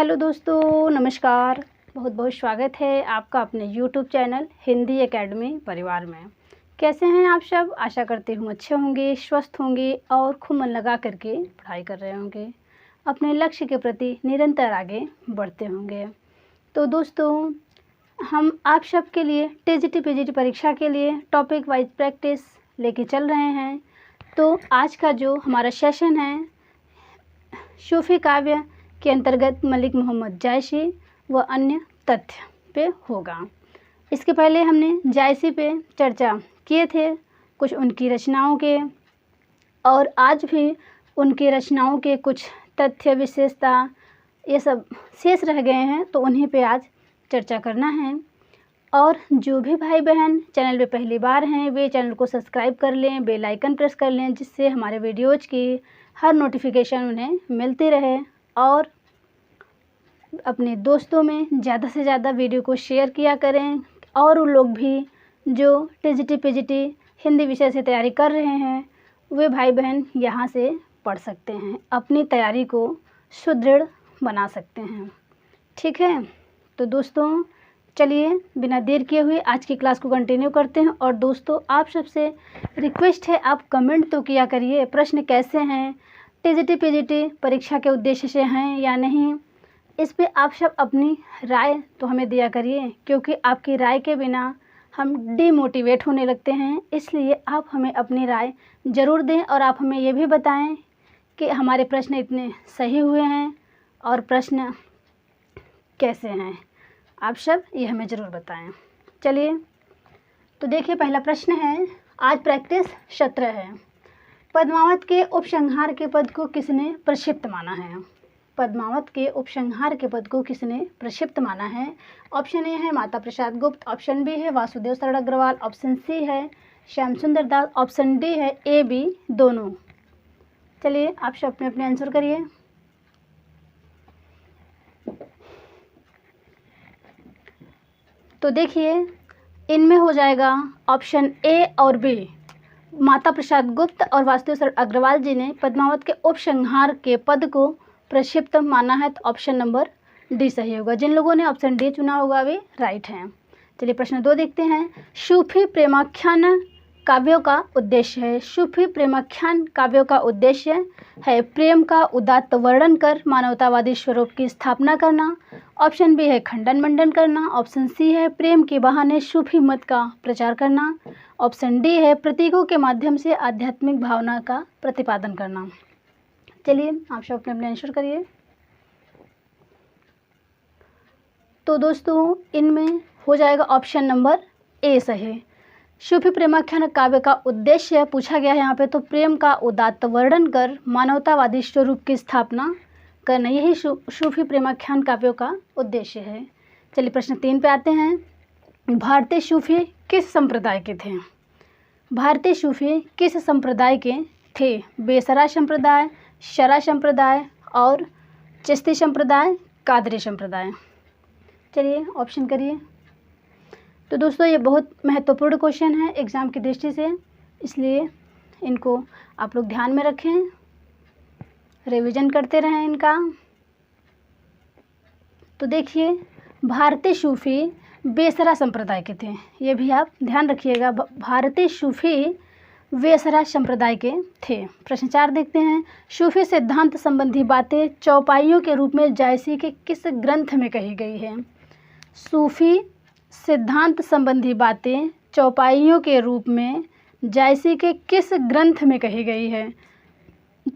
Hello दोस्तों, नमस्कार। बहुत बहुत स्वागत है आपका अपने यूट्यूब चैनल हिंदी एकेडमी परिवार में। कैसे हैं आप सब? आशा करती हूँ अच्छे होंगे, स्वस्थ होंगे और खूब मन लगा करके पढ़ाई कर रहे होंगे, अपने लक्ष्य के प्रति निरंतर आगे बढ़ते होंगे। तो दोस्तों, हम आप सब के लिए टीजीटी पीजीटी परीक्षा के लिए टॉपिक वाइज प्रैक्टिस लेके चल रहे हैं। तो आज का जो हमारा सेशन है, सूफी काव्य के अंतर्गत मलिक मोहम्मद जायसी व अन्य तथ्य पे होगा। इसके पहले हमने जायसी पे चर्चा किए थे, कुछ उनकी रचनाओं के, और आज भी उनकी रचनाओं के कुछ तथ्य विशेषता ये सब शेष रह गए हैं, तो उन्हीं पे आज चर्चा करना है। और जो भी भाई बहन चैनल पे पहली बार हैं, वे चैनल को सब्सक्राइब कर लें, बेल आइकन प्रेस कर लें, जिससे हमारे वीडियोज़ की हर नोटिफिकेशन उन्हें मिलती रहे। और अपने दोस्तों में ज़्यादा से ज़्यादा वीडियो को शेयर किया करें, और उन लोग भी जो टीजीटी पीजीटी हिंदी विषय से तैयारी कर रहे हैं, वे भाई बहन यहाँ से पढ़ सकते हैं, अपनी तैयारी को सुदृढ़ बना सकते हैं। ठीक है, तो दोस्तों चलिए बिना देर किए हुए आज की क्लास को कंटिन्यू करते हैं। और दोस्तों, आप सबसे रिक्वेस्ट है, आप कमेंट तो किया करिए, प्रश्न कैसे हैं, टीजीटी पीजीटी परीक्षा के उद्देश्य से हैं या नहीं, इस पे आप सब अपनी राय तो हमें दिया करिए, क्योंकि आपकी राय के बिना हम डीमोटिवेट होने लगते हैं। इसलिए आप हमें अपनी राय ज़रूर दें, और आप हमें ये भी बताएं कि हमारे प्रश्न इतने सही हुए हैं और प्रश्न कैसे हैं। आप सब ये हमें ज़रूर बताएं। चलिए, तो देखिए पहला प्रश्न है, आज प्रैक्टिस सत्र है। पद्मावत के उपसंहार के पद को किसने प्रक्षिप्त माना है? पद्मावत के उपसंहार के पद को किसने प्रक्षिप्त माना है? ऑप्शन ए है माता प्रसाद गुप्त, ऑप्शन बी है वासुदेव शरण अग्रवाल, ऑप्शन सी है श्याम सुंदर दास, ऑप्शन डी है ए बी दोनों। चलिए आप सब अपने अपने आंसर करिए। तो देखिए इनमें हो जाएगा ऑप्शन ए और बी। माता प्रसाद गुप्त और वासुदेव शरण अग्रवाल जी ने पद्मावत के उपसंहार के पद को प्रक्षिप्त माना है, तो ऑप्शन नंबर डी सही होगा। जिन लोगों ने ऑप्शन डी चुना होगा वे राइट हैं। चलिए प्रश्न 2 देखते हैं। सूफी प्रेमाख्यान काव्यों का उद्देश्य है। सूफी प्रेमाख्यान काव्यों का उद्देश्य है प्रेम का उदात्त वर्णन कर मानवतावादी स्वरूप की स्थापना करना। ऑप्शन बी है खंडन मंडन करना, ऑप्शन सी है प्रेम के बहाने सूफी मत का प्रचार करना, ऑप्शन डी है प्रतीकों के माध्यम से आध्यात्मिक भावना का प्रतिपादन करना। चलिए आप सब अपने अपने आंसर करिए। तो दोस्तों इनमें हो जाएगा ऑप्शन नंबर ए सही। सूफी प्रेमाख्यान काव्य का उद्देश्य पूछा गया है यहाँ पे, तो प्रेम का उदात्त वर्णन कर मानवतावादी स्वरूप की स्थापना करना, यही सूफी प्रेमाख्यान काव्यों का उद्देश्य है। चलिए प्रश्न 3 पे आते हैं। भारतीय सूफी किस संप्रदाय के थे? भारतीय सूफी किस संप्रदाय के थे? बेसरा संप्रदाय, शरा संप्रदाय और चिश्ती संप्रदाय, कादरी संप्रदाय। चलिए ऑप्शन करिए। तो दोस्तों ये बहुत महत्वपूर्ण क्वेश्चन है एग्ज़ाम की दृष्टि से, इसलिए इनको आप लोग ध्यान में रखें, रिवीजन करते रहें इनका। तो देखिए भारतीय सूफी बेसरा संप्रदाय के थे, ये भी आप ध्यान रखिएगा। भारतीय सूफी बेसरा संप्रदाय के थे। प्रश्न 4 देखते हैं। सूफी सिद्धांत संबंधी बातें चौपाइयों के रूप में जायसी के किस ग्रंथ में कही गई है? सूफी सिद्धांत संबंधी बातें चौपाइयों के रूप में जायसी के किस ग्रंथ में कही गई है?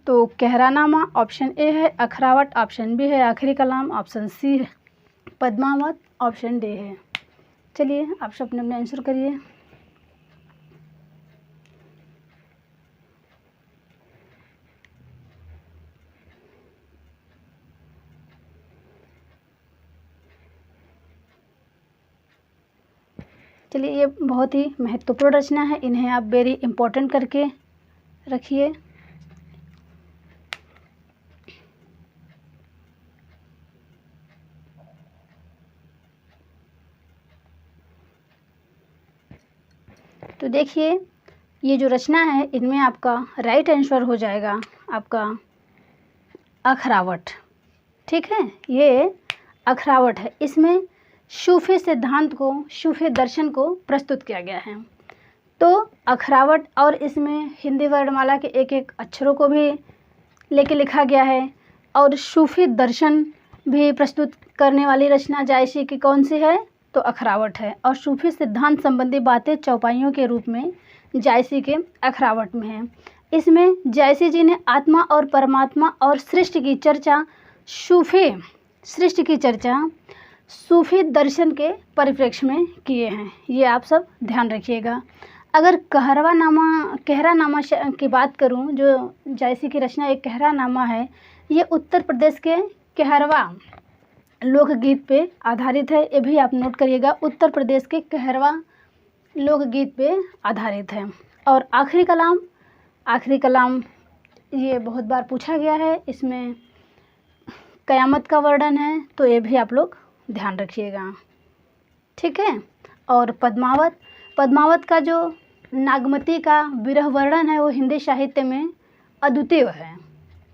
तो कहरानामा ऑप्शन ए है, अखरावट ऑप्शन बी है, आखिरी कलाम ऑप्शन सी है, पद्मावत ऑप्शन डी है। चलिए आप सब अपने अपने आंसर करिए। चलिए ये बहुत ही महत्वपूर्ण रचना है, इन्हें आप वेरी इम्पोर्टेंट करके रखिए। तो देखिए ये जो रचना है, इनमें आपका राइट आंसर हो जाएगा आपका अखरावट। ठीक है, ये अखरावट है। इसमें सूफी सिद्धांत को, सूफी दर्शन को प्रस्तुत किया गया है। तो अखरावट, और इसमें हिंदी वर्णमाला के एक एक अक्षरों को भी लेके लिखा गया है। और सूफी दर्शन भी प्रस्तुत करने वाली रचना जायसी की कौन सी है? तो अखरावट है। और सूफी सिद्धांत संबंधी बातें चौपाइयों के रूप में जायसी के अखरावट में है। इसमें जायसी जी ने आत्मा और परमात्मा और सृष्टि की चर्चा सूफी दर्शन के परिप्रेक्ष्य में किए हैं। ये आप सब ध्यान रखिएगा। अगर कहरानामा की बात करूं, जो जायसी की रचना एक कहरानामा है, ये उत्तर प्रदेश के कहरवा लोकगीत पे आधारित है। ये भी आप नोट करिएगा, उत्तर प्रदेश के कहरवा लोकगीत पे आधारित है। और आखिरी कलाम ये बहुत बार पूछा गया है। इसमें कयामत का वर्णन है, तो ये भी आप लोग ध्यान रखिएगा, ठीक है। और पद्मावत का जो नागमती का विरह वर्णन है, वो हिंदी साहित्य में अद्वितीय है,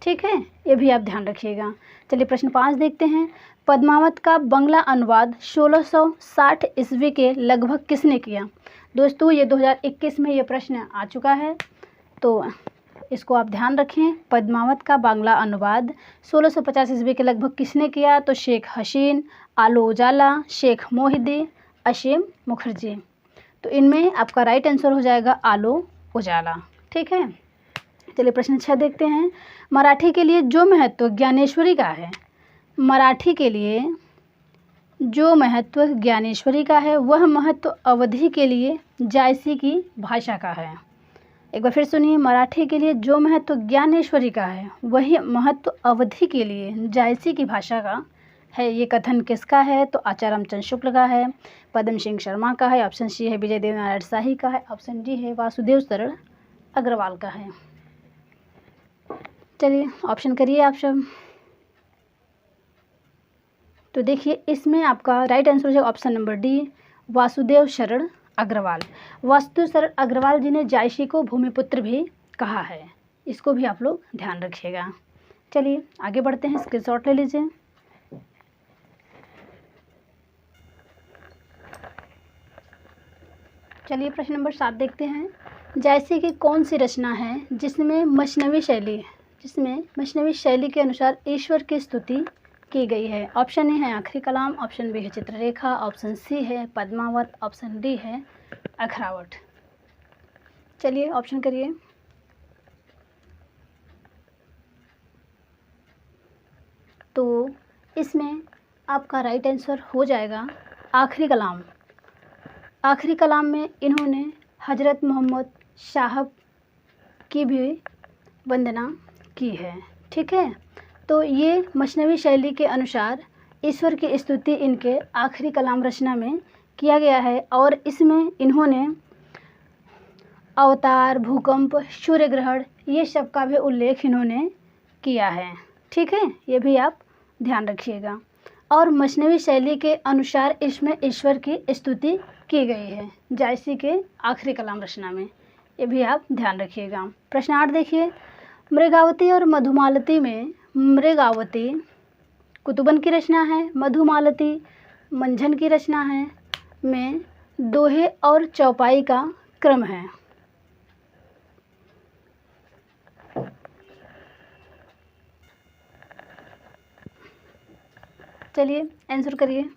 ठीक है। ये भी आप ध्यान रखिएगा। चलिए प्रश्न 5 देखते हैं। पद्मावत का बंगला अनुवाद 1660 ईस्वी के लगभग किसने किया? दोस्तों, ये 2021 में ये प्रश्न आ चुका है, तो इसको आप ध्यान रखें। पद्मावत का बांग्ला अनुवाद 1650 ईस्वी के लगभग किसने किया? तो शेख हसीन, आलो उजाला, शेख मोहिदी, असीम मुखर्जी। तो इनमें आपका राइट आंसर हो जाएगा आलो उजाला, ठीक है। चलिए प्रश्न 6 देखते हैं। मराठी के लिए जो महत्व ज्ञानेश्वरी का है, मराठी के लिए जो महत्व ज्ञानेश्वरी का है, वह महत्व अवधि के लिए जायसी की भाषा का है। एक बार फिर सुनिए, मराठी के लिए जो महत्व ज्ञानेश्वरी का है, वही महत्व अवधि के लिए जायसी की भाषा का है। ये कथन किसका है? तो आचार्य रामचंद्र शुक्ल का है, पद्म सिंह शर्मा का है, ऑप्शन सी है विजय देव नारायण शाही का है, ऑप्शन डी है वासुदेव शरण अग्रवाल का है। चलिए ऑप्शन करिए आप सब। तो देखिए, इसमें आपका राइट आंसर हो जाएगा ऑप्शन नंबर डी, वासुदेव शरण अग्रवाल। वासुदेव शरण अग्रवाल जी ने जायसी को भूमिपुत्र भी कहा है। इसको भी आप लोग ध्यान रखिएगा। चलिए आगे बढ़ते हैं, स्क्रीनशॉट ले लीजिए। चलिए प्रश्न नंबर 7 देखते हैं। जायसी की कौन सी रचना है जिसमें मशनवी शैली के अनुसार ईश्वर की स्तुति की गई है? ऑप्शन ए है आखिरी कलाम, ऑप्शन बी है चित्ररेखा, ऑप्शन सी है पद्मावत, ऑप्शन डी है अखरावट। चलिए ऑप्शन करिए। तो इसमें आपका राइट आंसर हो जाएगा आखिरी कलाम। आखिरी कलाम में इन्होंने हजरत मोहम्मद साहब की भी वंदना की है, ठीक है। तो ये मशनवी शैली के अनुसार ईश्वर की स्तुति इनके आखिरी कलाम रचना में किया गया है। और इसमें इन्होंने अवतार, भूकंप, सूर्य ग्रहण, ये सब का भी उल्लेख इन्होंने किया है, ठीक है। ये भी आप ध्यान रखिएगा। और मशनवी शैली के अनुसार इसमें ईश्वर की स्तुति की गई है जायसी के आखिरी कलाम रचना में। ये भी आप ध्यान रखिएगा। प्रश्न 8 देखिए। मृगावती और मधुमालती में मृगावती कुतुबन की रचना है, मधुमालती मंझन की रचना है, में दोहे और चौपाई का क्रम है। चलिए आंसर करिए।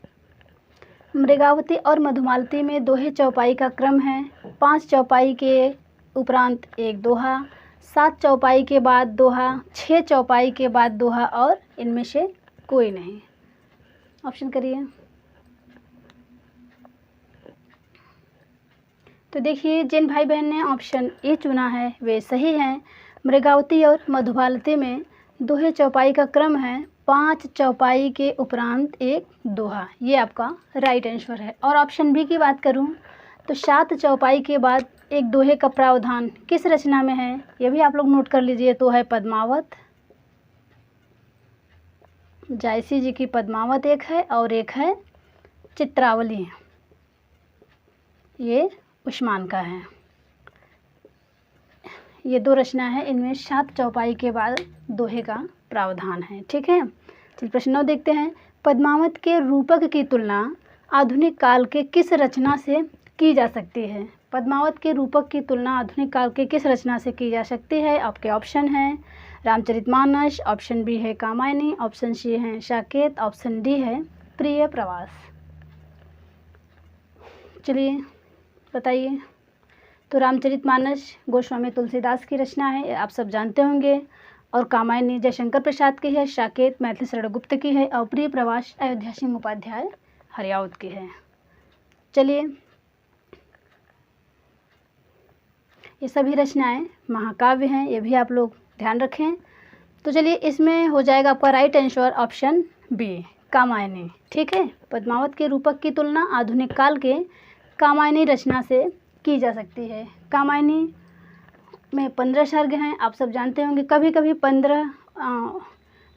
मृगावती और मधुमालती में दोहे चौपाई का क्रम है। 5 चौपाई के उपरांत एक दोहा, 7 चौपाई के बाद दोहा, 6 चौपाई के बाद दोहा, और इनमें से कोई नहीं। ऑप्शन करिए। तो देखिए, जिन भाई बहन ने ऑप्शन ए चुना है वे सही हैं। मृगावती और मधुमालती में दोहे चौपाई का क्रम है, 5 चौपाई के उपरांत एक दोहा। ये आपका राइट आंसर है। और ऑप्शन बी की बात करूं तो 7 चौपाई के बाद एक दोहे का प्रावधान किस रचना में है, ये भी आप लोग नोट कर लीजिए। तो है पद्मावत, जायसी जी की पद्मावत एक है, और एक है चित्रावली, ये उस्मान का है। ये 2 रचना है, इनमें 7 चौपाई के बाद दोहे का प्रावधान है, ठीक है। प्रश्न 9 देखते हैं, पद्मावत के रूपक की तुलना आधुनिक काल के किस रचना से की जा सकती है? पद्मावत के रूपक की तुलना आधुनिक काल के किस रचना से की जा सकती है? आपके ऑप्शन हैं रामचरितमानस, ऑप्शन बी है कामायनी, ऑप्शन सी है साकेत, ऑप्शन डी है प्रिय प्रवास। चलिए बताइए। तो रामचरितमानस गोस्वामी तुलसीदास की रचना है, आप सब जानते होंगे, और कामायनी जयशंकर प्रसाद की है, साकेत मैथिली शरण गुप्त की है, और प्रिय प्रवास अयोध्या सिंह मुखोपाध्याय हरियाउत की है। चलिए, ये सभी रचनाएं महाकाव्य हैं, ये भी आप लोग ध्यान रखें। तो चलिए, इसमें हो जाएगा आपका right answer option B Kamayani. ठीक है, पद्मावत के रूपक की तुलना आधुनिक काल के कामायनी रचना से की जा सकती है। कामायनी में 15 सर्ग हैं, आप सब जानते होंगे। कभी कभी 15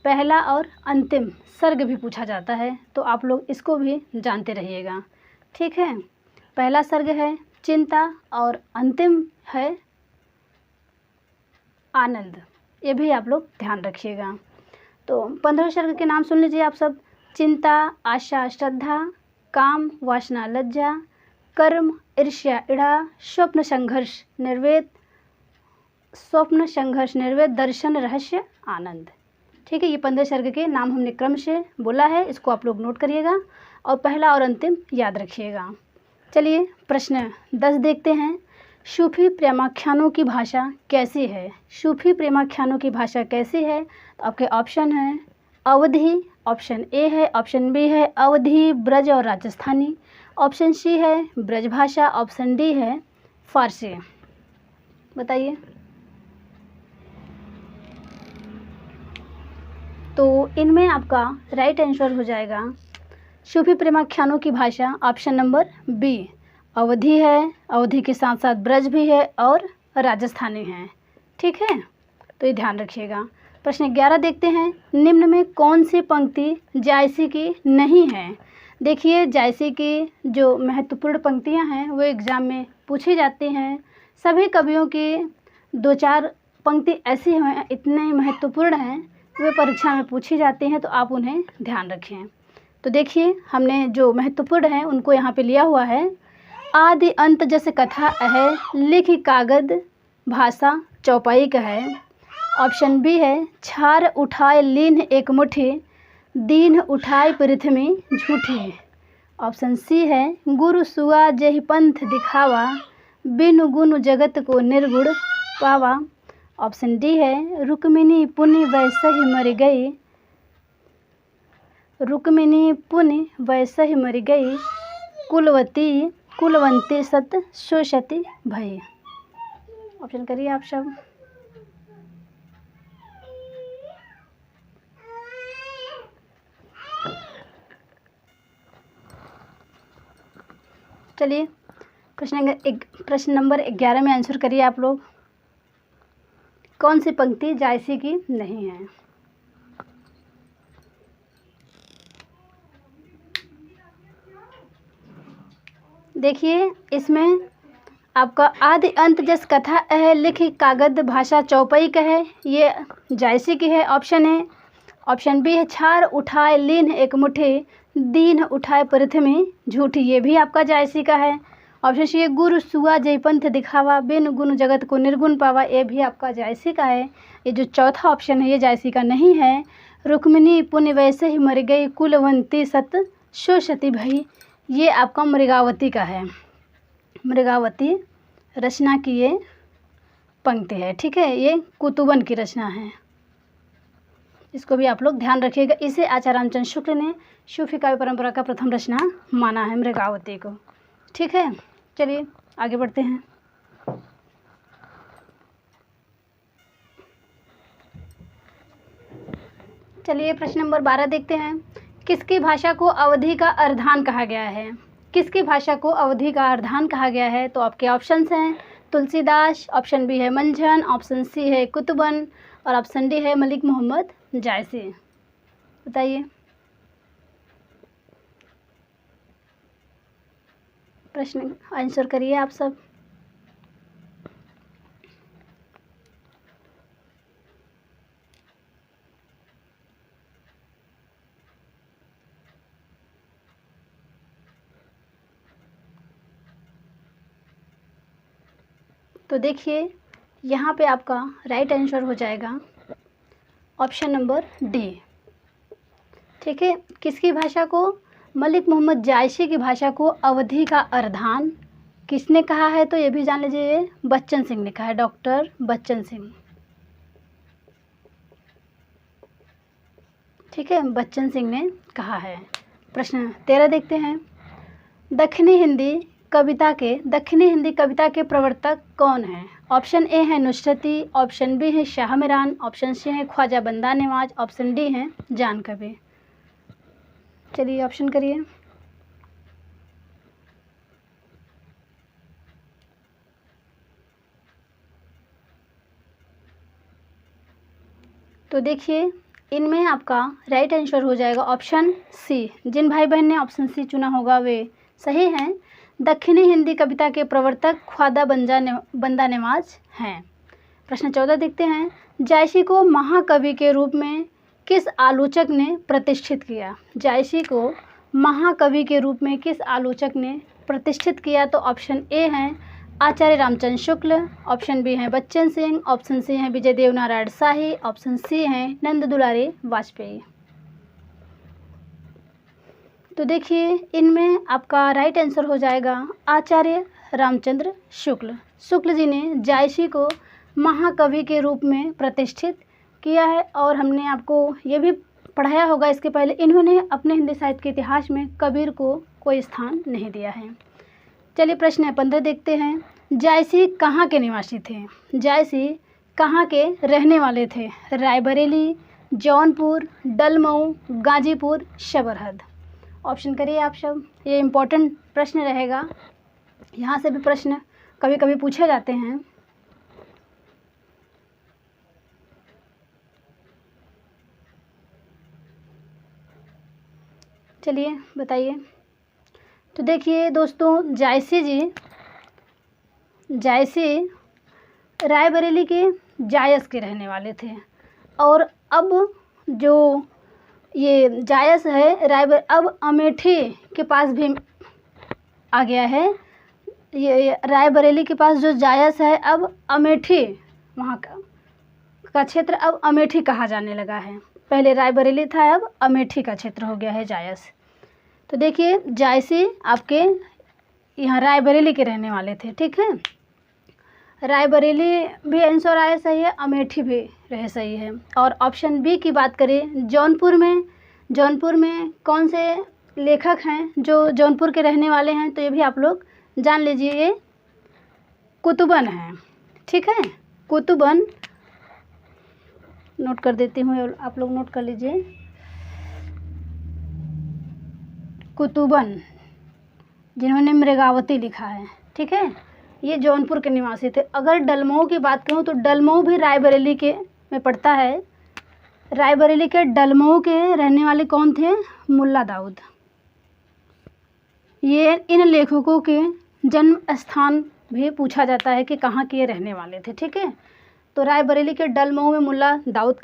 पहला और अंतिम सर्ग भी पूछा जाता है, तो आप लोग इसको भी जानते रहिएगा। ठीक है, पहला सर्ग है चिंता और अंतिम है आनंद, ये भी आप लोग ध्यान रखिएगा। तो 15 सर्ग के नाम सुन लीजिए आप सब। चिंता, आशा, श्रद्धा, काम, वासना, लज्जा, कर्म, ईर्ष्या, इड़ा, स्वप्न संघर्ष, निर्वेद, दर्शन, रहस्य, आनंद। ठीक है, ये 15 सर्ग के नाम हमने क्रम से बोला है, इसको आप लोग नोट करिएगा और पहला और अंतिम याद रखिएगा। चलिए, प्रश्न 10 देखते हैं। सूफी प्रेमाख्यानों की भाषा कैसी है? सूफी प्रेमाख्यानों की भाषा कैसी है? तो आपके ऑप्शन हैं अवधी, ऑप्शन ए है, ऑप्शन बी है अवधी, ब्रज और राजस्थानी, ऑप्शन सी है ब्रजभाषा, ऑप्शन डी है फारसी। बताइए। तो इनमें आपका राइट आंसर हो जाएगा सूफी प्रेमाख्यानों की भाषा ऑप्शन नंबर बी अवधी है। अवधी के साथ साथ ब्रज भी है और राजस्थानी है। ठीक है, तो ये ध्यान रखिएगा। प्रश्न 11 देखते हैं। निम्न में कौन सी पंक्ति जायसी की नहीं है? देखिए, जायसी की जो महत्वपूर्ण पंक्तियां हैं वो एग्ज़ाम में पूछी जाती हैं। सभी कवियों की 2-4 पंक्ति ऐसी हैं, इतने महत्वपूर्ण हैं, वे परीक्षा में पूछी जाती हैं, तो आप उन्हें ध्यान रखें। तो देखिए, हमने जो महत्वपूर्ण हैं उनको यहाँ पे लिया हुआ है। आदि अंत जस कथा है, लिखि कागद भाषा चौपाई का है। ऑप्शन बी है छार उठाए लीन एक मुट्ठी, दीन उठाए पृथ्वी झूठी। ऑप्शन सी है गुरु सुआ जहि पंथ दिखावा, बिनु गुण जगत को निर्गुण पावा। ऑप्शन डी है रुक्मिणी पुनि वैसे ही मर गई, रुक्मिणी पुनि वैसे ही मर गई, कुलवंती सत शोषति भई। ऑप्शन करिए आप सब। चलिए, प्रश्न नंबर 11 में आंसर करिए आप लोग। कौन सी पंक्ति जायसी की नहीं है? देखिए, इसमें आपका आदि अंत जस कथा है, लिखि कागद भाषा चौपाई का है, ये जायसी की है। ऑप्शन है ऑप्शन बी है छार उठाए लीन एक मुट्ठी, दीन उठाए पृथ्वी झूठी, ये भी आपका जायसी का है। ऑप्शन सी है गुरु सुआ जय पंथ दिखावा, बिन गुण जगत को निर्गुण पावा, ये भी आपका जायसी का है। ये जो चौथा ऑप्शन है ये जायसी का नहीं है। रुक्मिणी पुण्य वैसे ही मर गई, कुलवंती सत शोषति भई, ये आपका मृगावती का है। मृगावती रचना की ये पंक्ति है। ठीक है, ये कुतुबन की रचना है, इसको भी आप लोग ध्यान रखिएगा। इसे आचार्य रामचंद्र शुक्ल ने सूफी काव्य परंपरा का प्रथम रचना माना है, मृगावती को। ठीक है, चलिए आगे बढ़ते हैं। चलिए, प्रश्न नंबर 12 देखते हैं। किसकी भाषा को अवधी का अर्धान कहा गया है? किसकी भाषा को अवधी का अर्धान कहा गया है? तो आपके ऑप्शंस हैं तुलसीदास, ऑप्शन बी है मंझन, ऑप्शन सी है कुतुबन और ऑप्शन डी है मलिक मोहम्मद जायसी। बताइए। प्रश्न आंसर करिए आप सब। तो देखिए यहाँ पे आपका राइट आंसर हो जाएगा ऑप्शन नंबर डी। ठीक है, किसकी भाषा को? मलिक मोहम्मद जायसी की भाषा को अवधी का अर्धान किसने कहा है? तो ये भी जान लीजिए, बच्चन सिंह ने कहा है, डॉक्टर बच्चन सिंह। ठीक है, बच्चन सिंह ने कहा है। प्रश्न 13 देखते हैं। दक्षिणी हिंदी कविता के प्रवर्तक कौन हैं? ऑप्शन ए है नुसरती, ऑप्शन बी है शाह मीरान, ऑप्शन सी है ख्वाजा बंदा नवाज, ऑप्शन डी है जान कबीर। चलिए ऑप्शन करिए। तो देखिए इनमें आपका राइट आंसर हो जाएगा ऑप्शन सी। जिन भाई बहन ने ऑप्शन सी चुना होगा वे सही हैं। दक्षिणी हिंदी कविता के प्रवर्तक ख्वाजा बंदा नवाज हैं। प्रश्न 14 देखते हैं। जायसी को महाकवि के रूप में किस आलोचक ने प्रतिष्ठित किया? जायसी को महाकवि के रूप में किस आलोचक ने प्रतिष्ठित किया? तो ऑप्शन ए हैं आचार्य रामचंद्र शुक्ल, ऑप्शन बी हैं बच्चन सिंह, ऑप्शन सी हैं विजय देव नारायण शाही, ऑप्शन सी हैं नंद दुलारी वाजपेयी। तो देखिए इनमें आपका राइट आंसर हो जाएगा आचार्य रामचंद्र शुक्ल जी ने जायसी को महाकवि के रूप में प्रतिष्ठित किया है। और हमने आपको ये भी पढ़ाया होगा इसके पहले, इन्होंने अपने हिंदी साहित्य के इतिहास में कबीर को कोई स्थान नहीं दिया है। चलिए प्रश्न 15 देखते हैं। जायसी कहाँ के निवासी थे? जायसी कहाँ के रहने वाले थे? रायबरेली, जौनपुर, डलमऊ, गाजीपुर, शबरहद। ऑप्शन करिए आप सब, ये इम्पोर्टेंट प्रश्न रहेगा, यहाँ से भी प्रश्न कभी कभी पूछे जाते हैं। चलिए बताइए। तो देखिए दोस्तों जायसी रायबरेली के जायस के रहने वाले थे। और अब जो ये जायस है अब अमेठी के पास भी आ गया है। ये रायबरेली के पास जो जायस है अब अमेठी, वहाँ का क्षेत्र अब अमेठी कहा जाने लगा है। पहले रायबरेली था, अब अमेठी का क्षेत्र हो गया है जायस। तो देखिए जायसी आपके यहाँ रायबरेली के रहने वाले थे। ठीक है, रायबरेली भी आंसर आया सही है, अमेठी भी रहे सही है। और ऑप्शन बी की बात करें, जौनपुर में कौन से लेखक हैं जो जौनपुर के रहने वाले हैं? तो ये भी आप लोग जान लीजिए, ये कुतुबन है। ठीक है, कुतुबन नोट कर देती हूँ, आप लोग नोट कर लीजिए। कुतुबन जिन्होंने मृगावती लिखा है। ठीक है, ये जौनपुर के निवासी थे। अगर डलमऊ की बात करूँ तो डलमऊ भी रायबरेली के में पड़ता है। रायबरेली के डलमऊ के रहने वाले कौन थे? मुल्ला दाऊद। ये इन लेखकों के जन्म स्थान भी पूछा जाता है कि कहाँ के रहने वाले थे। ठीक है, तो रायबरेली के डलमऊ में मुल्ला दाऊद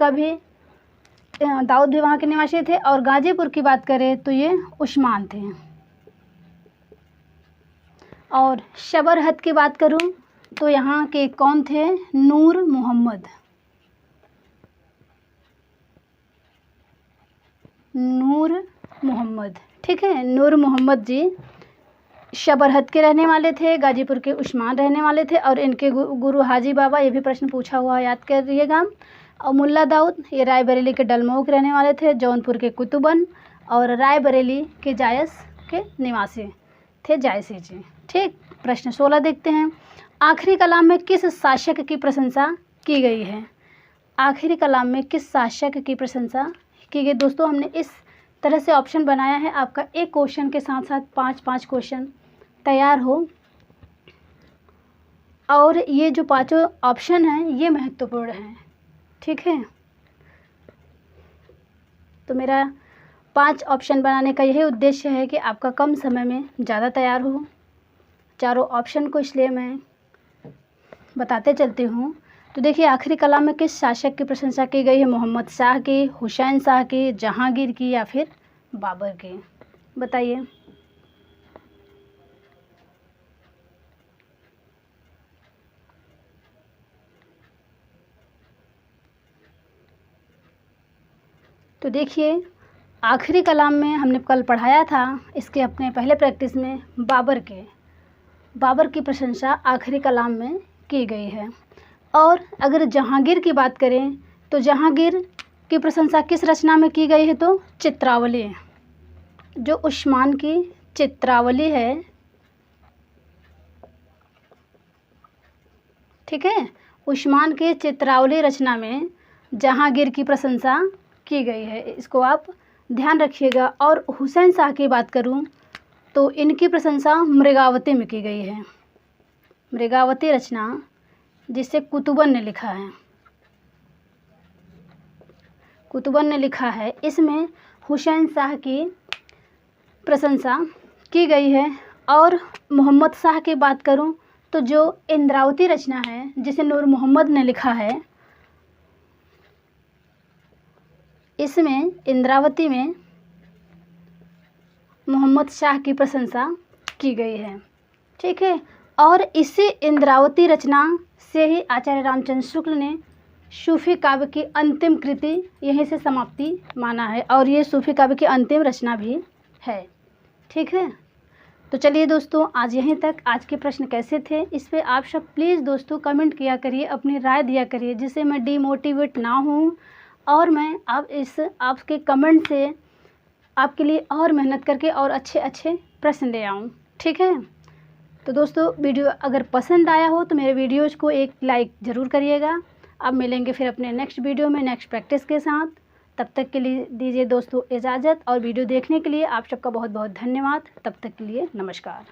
भी वहाँ के निवासी थे। और गाजीपुर की बात करें तो ये उस्मान थे। और शबरहद की बात करूं तो यहाँ के कौन थे? नूर मोहम्मद। ठीक है, नूर मोहम्मद जी शबरहद के रहने वाले थे, गाजीपुर के उस्मान रहने वाले थे। और इनके गुरु हाजी बाबा, ये भी प्रश्न पूछा हुआ है, याद करिएगा। और मुल्ला दाऊद ये रायबरेली के डलमऊ के रहने वाले थे, जौनपुर के कुतुबन और रायबरेली के जायस के निवासी थे जायसी जी। ठीक, प्रश्न 16 देखते हैं। आखिरी कलाम में किस शासक की प्रशंसा की गई है? आखिरी कलाम में किस शासक की प्रशंसा की गई? दोस्तों हमने इस तरह से ऑप्शन बनाया है, आपका एक क्वेश्चन के साथ साथ 5-5 क्वेश्चन तैयार हो। और ये जो पांचों ऑप्शन हैं ये महत्वपूर्ण हैं। ठीक है, तो मेरा 5 ऑप्शन बनाने का यही उद्देश्य है कि आपका कम समय में ज़्यादा तैयार हो। चारों ऑप्शन को इसलिए मैं बताते चलती हूँ। तो देखिए आखिरी कलाम में किस शासक की प्रशंसा की गई है? मोहम्मद शाह की, हुसैन शाह की, जहांगीर की या फिर बाबर की? बताइए। तो देखिए, आखिरी कलाम में हमने कल पढ़ाया था, इसके अपने पहले प्रैक्टिस में बाबर की प्रशंसा आखिरी कलाम में की गई है। और अगर जहांगीर की बात करें तो जहांगीर की प्रशंसा किस रचना में की गई है? तो चित्रावली। जो उस्मान की चित्रावली है, ठीक है, उस्मान की चित्रावली रचना में जहांगीर की प्रशंसा की गई है, इसको आप ध्यान रखिएगा। और हुसैन शाह की बात करूं तो इनकी प्रशंसा मृगावती में की गई है। मृगावती रचना जिसे कुतुबन ने लिखा है, कुतुबन ने लिखा है, इसमें हुसैन शाह की प्रशंसा की गई है। और मोहम्मद शाह की बात करूं तो जो इंद्रावती रचना है जिसे नूर मोहम्मद ने लिखा है, इसमें इंद्रावती में मोहम्मद शाह की प्रशंसा की गई है, ठीक है। और इसी इंद्रावती रचना से ही आचार्य रामचंद्र शुक्ल ने सूफी काव्य की अंतिम कृति यहीं से समाप्ति माना है, और ये सूफी काव्य की अंतिम रचना भी है, ठीक है। तो चलिए दोस्तों, आज यहीं तक। आज के प्रश्न कैसे थे इस पे आप सब प्लीज़ दोस्तों कमेंट किया करिए, अपनी राय दिया करिए, जिससे मैं डीमोटिवेट ना हूँ और मैं आपके कमेंट से आपके लिए और मेहनत करके और अच्छे अच्छे प्रश्न ले आऊँ, ठीक है। तो दोस्तों, वीडियो अगर पसंद आया हो तो मेरे वीडियोज़ को एक लाइक ज़रूर करिएगा। अब मिलेंगे फिर अपने नेक्स्ट वीडियो में नेक्स्ट प्रैक्टिस के साथ। तब तक के लिए दीजिए दोस्तों इजाज़त, और वीडियो देखने के लिए आप सबका बहुत बहुत धन्यवाद। तब तक के लिए नमस्कार।